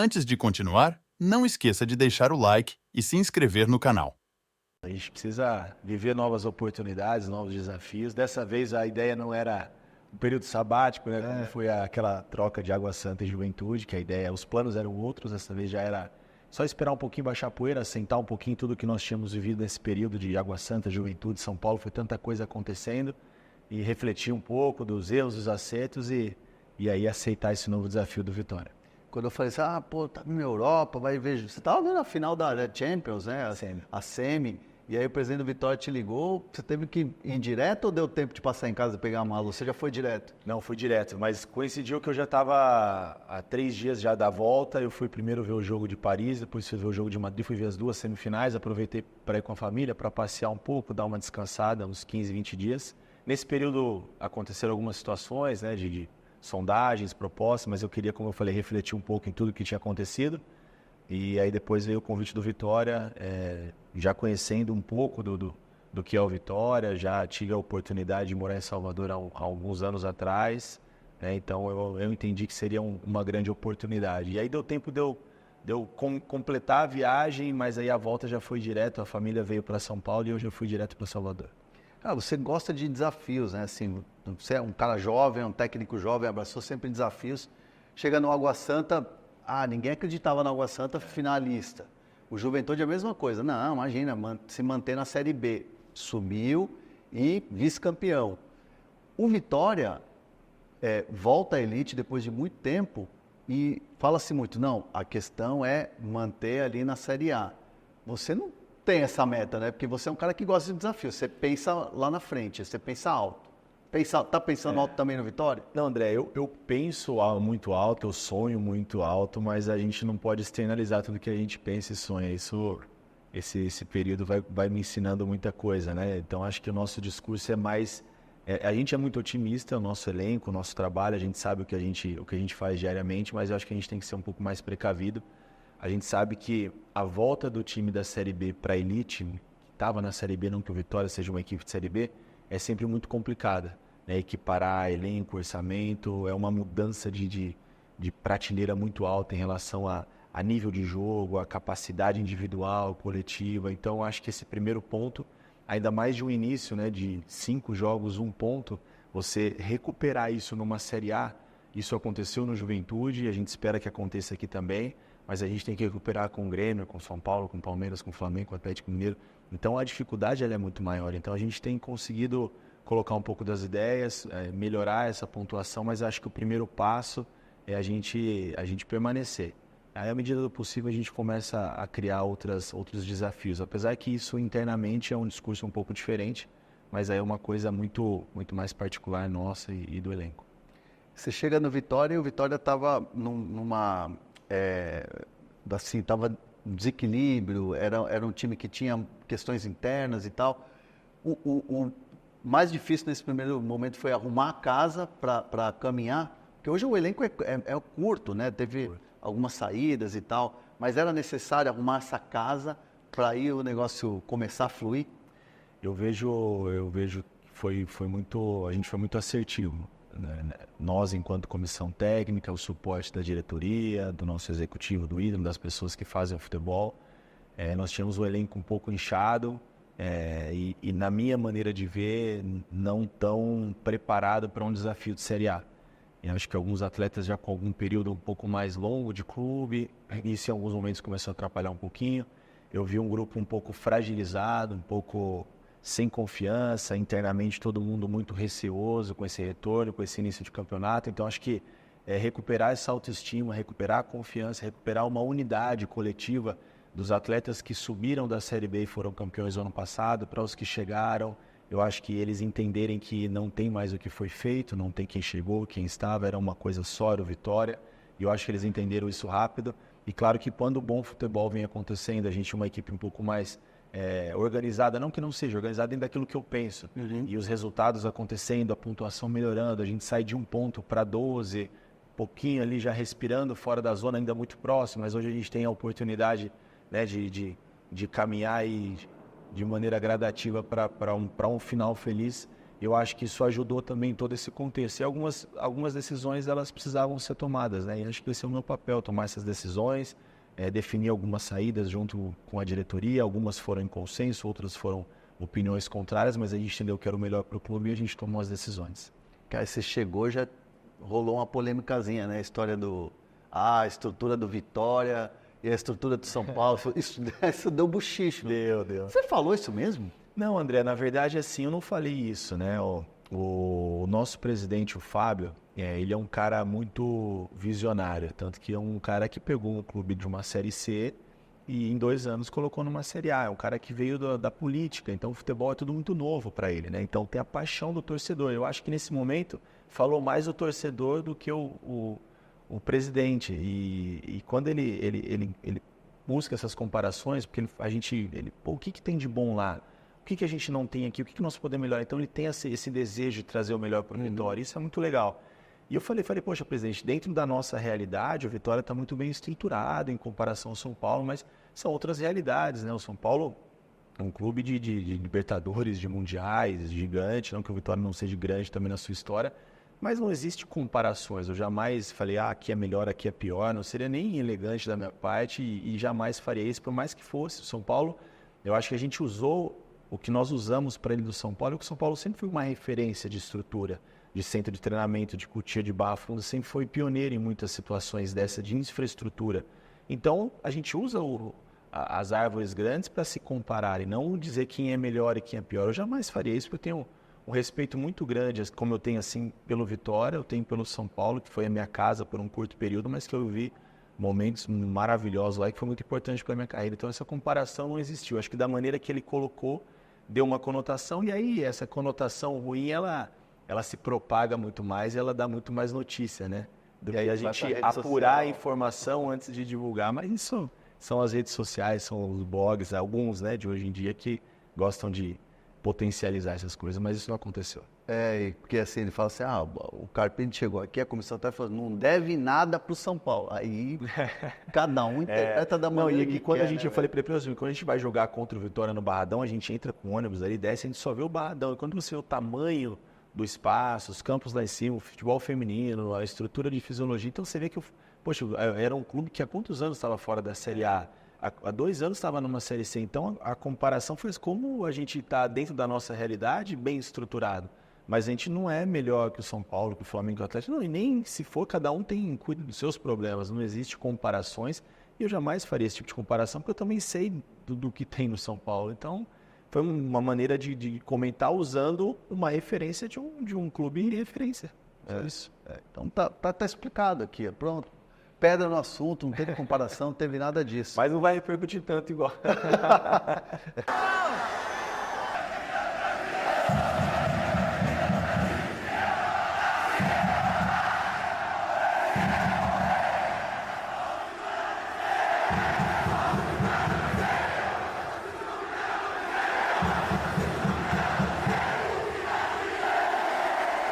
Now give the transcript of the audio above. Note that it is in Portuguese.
Antes de continuar, não esqueça de deixar o like e se inscrever no canal. A gente precisa viver novas oportunidades, novos desafios. Dessa vez a ideia não era um período sabático, né? Como foi aquela troca de Água Santa e Juventude, que a ideia, os planos eram outros. Dessa vez já era só esperar um pouquinho, baixar a poeira, sentar um pouquinho tudo que nós tínhamos vivido nesse período de Água Santa, Juventude, São Paulo. Foi tanta coisa acontecendo e refletir um pouco dos erros, dos acertos e aí aceitar esse novo desafio do Vitória. Quando eu falei assim, tá na Europa, vai ver. Você tava vendo a final da Champions, né? Semi. A Semi. E aí o presidente do Vitória te ligou, você teve que ir direto ou deu tempo de passar em casa e pegar a mala? Você já foi direto? Não, fui direto, mas coincidiu que eu já estava há 3 dias já da volta. Eu fui primeiro ver o jogo de Paris, depois fui ver o jogo de Madrid, fui ver as 2 semifinais, aproveitei para ir com a família, para passear um pouco, dar uma descansada, uns 15, 20 dias. Nesse período aconteceram algumas situações, né, de sondagens, propostas, mas eu queria, como eu falei, refletir um pouco em tudo que tinha acontecido. E aí depois veio o convite do Vitória, já conhecendo um pouco do que é o Vitória, já tive a oportunidade de morar em Salvador há alguns anos atrás, né? Então eu entendi que seria uma grande oportunidade. E aí deu tempo de eu completar a viagem, mas aí a volta já foi direto, a família veio para São Paulo e eu já fui direto para Salvador. Você gosta de desafios, né? Assim, você é um cara jovem, um técnico jovem, abraçou sempre desafios. Chega no Água Santa, ninguém acreditava no Água Santa finalista. O Juventude é a mesma coisa. Não, imagina, se manter na Série B. Subiu e vice-campeão. O Vitória volta à elite depois de muito tempo e fala-se muito, não, a questão é manter ali na Série A. Você não tem essa meta, né? Porque você é um cara que gosta de desafio. Você pensa lá na frente, você pensa alto. Tá pensando alto também no Vitória? Não, André, eu penso muito alto, eu sonho muito alto, mas a gente não pode externalizar tudo que a gente pensa e sonha. Esse período vai me ensinando muita coisa, né? Então acho que o nosso discurso é mais... a gente é muito otimista, o nosso elenco, o nosso trabalho, a gente sabe o que a gente faz diariamente, mas eu acho que a gente tem que ser um pouco mais precavido. A gente sabe que a volta do time da Série B para a elite, que estava na Série B, não que o Vitória seja uma equipe de Série B, é sempre muito complicada, né? Equiparar elenco, orçamento, é uma mudança de prateleira muito alta em relação a nível de jogo, a capacidade individual, coletiva. Então, acho que esse primeiro ponto, ainda mais de um início, né, de 5 jogos, 1 ponto, você recuperar isso numa Série A, isso aconteceu no Juventude e a gente espera que aconteça aqui também, mas a gente tem que recuperar com o Grêmio, com o São Paulo, com o Palmeiras, com o Flamengo, com o Atlético Mineiro. Então a dificuldade ela é muito maior. Então a gente tem conseguido colocar um pouco das ideias, melhorar essa pontuação, mas acho que o primeiro passo é a gente permanecer. Aí, à medida do possível, a gente começa a criar outros desafios. Apesar que isso internamente é um discurso um pouco diferente, mas aí é uma coisa muito mais particular nossa e do elenco. Você chega no Vitória e o Vitória estava numa... assim, estava um desequilíbrio, era um time que tinha questões internas e tal. O mais difícil nesse primeiro momento foi arrumar a casa para caminhar, porque hoje o elenco é curto, né? Teve algumas saídas e tal, mas era necessário arrumar essa casa para aí o negócio começar a fluir? Eu vejo que a gente foi muito assertivo, né? Nós, enquanto comissão técnica, o suporte da diretoria, do nosso executivo, do ídolo, das pessoas que fazem o futebol, nós tínhamos o elenco um pouco inchado e na minha maneira de ver, não tão preparado para um desafio de Série A. Eu acho que alguns atletas já com algum período um pouco mais longo de clube, isso em alguns momentos começou a atrapalhar um pouquinho. Eu vi um grupo um pouco fragilizado, um pouco sem confiança, internamente todo mundo muito receoso com esse retorno, com esse início de campeonato. Então acho que recuperar essa autoestima, recuperar a confiança, recuperar uma unidade coletiva dos atletas que subiram da Série B e foram campeões no ano passado, para os que chegaram. Eu acho que eles entenderem que não tem mais o que foi feito, não tem quem chegou, quem estava, era uma coisa só, era o Vitória. E eu acho que eles entenderam isso rápido. E claro que quando o bom futebol vem acontecendo, a gente é uma equipe um pouco mais organizada, não que não seja, organizada dentro daquilo que eu penso. E os resultados acontecendo, a pontuação melhorando, a gente sai de 1 ponto para 12, pouquinho ali já respirando fora da zona, ainda muito próximo, mas hoje a gente tem a oportunidade, né, de caminhar e de maneira gradativa para um final feliz. Eu acho que isso ajudou também em todo esse contexto. E algumas decisões, elas precisavam ser tomadas, né? E acho que esse é o meu papel, tomar essas decisões, definir algumas saídas junto com a diretoria. Algumas foram em consenso, outras foram opiniões contrárias, mas a gente entendeu que era o melhor para o clube e a gente tomou as decisões. Cara, você chegou, já rolou uma polêmicazinha, né? A história a estrutura do Vitória e a estrutura do São Paulo. Isso deu bochicho. Deu. Você falou isso mesmo? Não, André, na verdade, assim, eu não falei isso, né? O nosso presidente, o Fábio, ele é um cara muito visionário, tanto que é um cara que pegou um clube de uma Série C e em 2 anos colocou numa Série A. É um cara que veio da política, então o futebol é tudo muito novo para ele, né? Então tem a paixão do torcedor. Eu acho que nesse momento falou mais o torcedor do que o presidente. E quando ele busca essas comparações, porque pô, o que tem de bom lá? O que a gente não tem aqui? O que nós podemos melhorar? Então ele tem esse desejo de trazer o melhor para o Vitória. Isso é muito legal. E eu falei, poxa, presidente, dentro da nossa realidade, o Vitória está muito bem estruturado em comparação ao São Paulo, mas são outras realidades, né? O São Paulo é um clube de Libertadores, de Mundiais, gigante, não que o Vitória não seja grande também na sua história, mas não existe comparações. Eu jamais falei, aqui é melhor, aqui é pior, não seria nem elegante da minha parte e jamais faria isso, por mais que fosse. O São Paulo, eu acho que a gente usou o que nós usamos para ele do São Paulo, é que o São Paulo sempre foi uma referência de estrutura, de centro de treinamento, de Cotia de Barra Funda, sempre foi pioneiro em muitas situações dessa de infraestrutura. Então, a gente usa as árvores grandes para se comparar e não dizer quem é melhor e quem é pior. Eu jamais faria isso, porque eu tenho um respeito muito grande, como eu tenho assim pelo Vitória, eu tenho pelo São Paulo, que foi a minha casa por um curto período, mas que eu vi momentos maravilhosos lá e que foi muito importante para a minha carreira. Então, essa comparação não existiu. Acho que da maneira que ele colocou, deu uma conotação, e aí essa conotação ruim, ela se propaga muito mais e ela dá muito mais notícia, né? Do que a gente apurar a informação antes de divulgar. Mas isso são as redes sociais, são os blogs, alguns, né, de hoje em dia que gostam de potencializar essas coisas, mas isso não aconteceu. Porque assim, ele fala assim, o Carpini chegou aqui, a comissão até falou, não deve nada pro São Paulo. Aí, cada um interpreta da maneira que quando quer, a gente, né, eu falei para ele, assim, quando a gente vai jogar contra o Vitória no Barradão, a gente entra com ônibus ali, desce, a gente só vê o Barradão. E quando você vê o tamanho do espaço, os campos lá em cima, o futebol feminino, a estrutura de fisiologia, então você vê que, poxa, era um clube que há quantos anos estava fora da Série A? Há 2 anos estava numa Série C, então a comparação foi como a gente está dentro da nossa realidade, bem estruturado. Mas a gente não é melhor que o São Paulo, que o Flamengo, que o Atlético. Não, e nem se for, cada um cuida dos seus problemas. Não existe comparações. E eu jamais faria esse tipo de comparação, porque eu também sei do que tem no São Paulo. Então, foi uma maneira de comentar usando uma referência de um clube de referência. Isso. Então, tá explicado aqui, pronto. Pedra no assunto, não teve comparação, não teve nada disso. Mas não vai repercutir tanto igual.